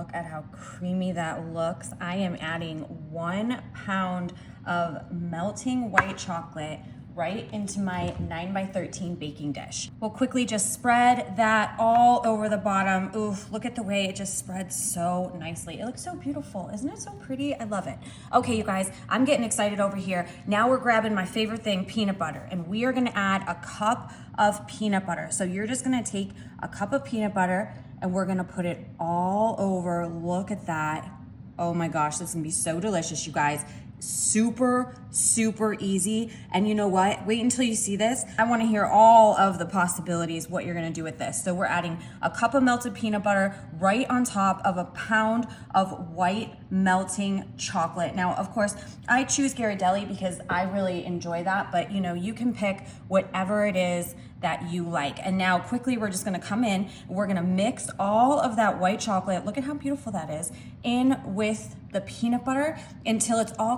Look at how creamy that looks. I am adding 1 pound of melting white chocolate right into my 9x13 baking dish. We'll quickly just spread that all over the bottom. Oof, look at the way it just spreads so nicely. It looks so beautiful. Isn't it so pretty? I love it. Okay, you guys, I'm getting excited over here. Now we're grabbing my favorite thing, peanut butter, and we are gonna add a cup of peanut butter. So you're just gonna take a cup of peanut butter and we're gonna put it all over. Look at that. Oh my gosh, this is gonna be so delicious, you guys. Super, super easy. And you know what? Wait until you see this. I want to hear all of the possibilities, what you're going to do with this. So we're adding a cup of melted peanut butter right on top of a pound of white melting chocolate. Now, of course, I choose Ghirardelli because I really enjoy that, but you know, you can pick whatever it is that you like. And now quickly, we're just gonna come in, we're gonna mix all of that white chocolate, look at how beautiful that is, in with the peanut butter until it's all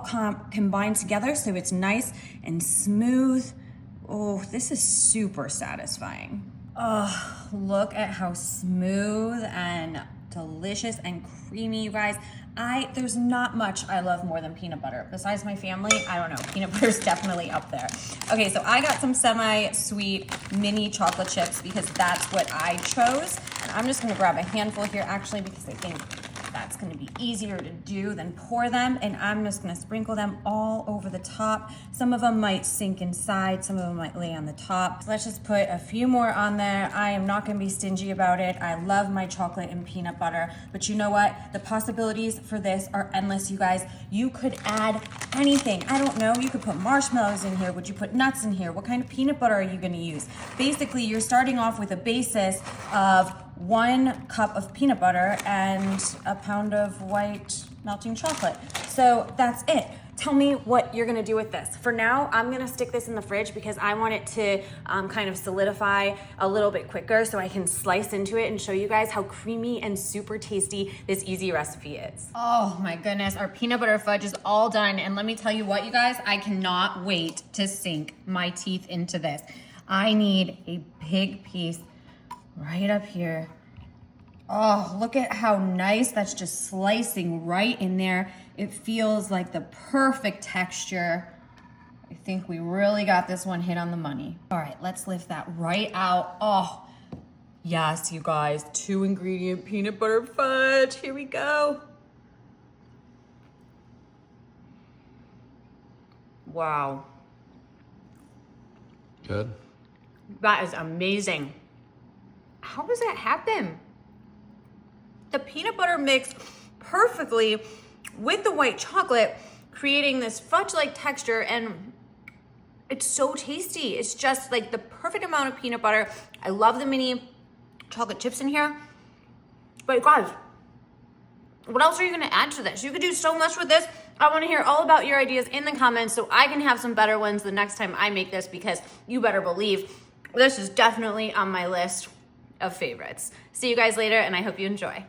combined together so it's nice and smooth. Oh, this is super satisfying. Oh, look at how smooth and delicious and creamy, you guys. There's not much I love more than peanut butter. Besides my family, I don't know, peanut butter is definitely up there. Okay, so I got some semi-sweet mini chocolate chips because that's what I chose. And I'm just gonna grab a handful here actually because I think that's gonna be easier to do than pour them. And I'm just gonna sprinkle them all over the top. Some of them might sink inside, some of them might lay on the top. So let's just put a few more on there. I am not gonna be stingy about it. I love my chocolate and peanut butter, but you know what? The possibilities for this are endless, you guys. You could add anything. I don't know, you could put marshmallows in here. Would you put nuts in here? What kind of peanut butter are you gonna use? Basically, you're starting off with a basis of 1 cup of peanut butter and a pound of white melting chocolate. So that's it. Tell me what you're gonna do with this. For now, I'm gonna stick this in the fridge because I want it to kind of solidify a little bit quicker so I can slice into it and show you guys how creamy and super tasty this easy recipe is. Oh my goodness, our peanut butter fudge is all done. And let me tell you what, you guys, I cannot wait to sink my teeth into this. I need a big piece right up here. Oh, look at how nice that's just slicing right in there. It feels like the perfect texture. I think we really got this one hit on the money. All right, let's lift that right out. Oh, yes, you guys, 2 ingredient peanut butter fudge. Here we go. Wow. Good. That is amazing. How does that happen? The peanut butter mixed perfectly with the white chocolate, creating this fudge-like texture, and it's so tasty. It's just like the perfect amount of peanut butter. I love the mini chocolate chips in here. But guys, what else are you gonna add to this? You could do so much with this. I wanna hear all about your ideas in the comments so I can have some better ones the next time I make this, because you better believe this is definitely on my list of favorites. See you guys later, and I hope you enjoy.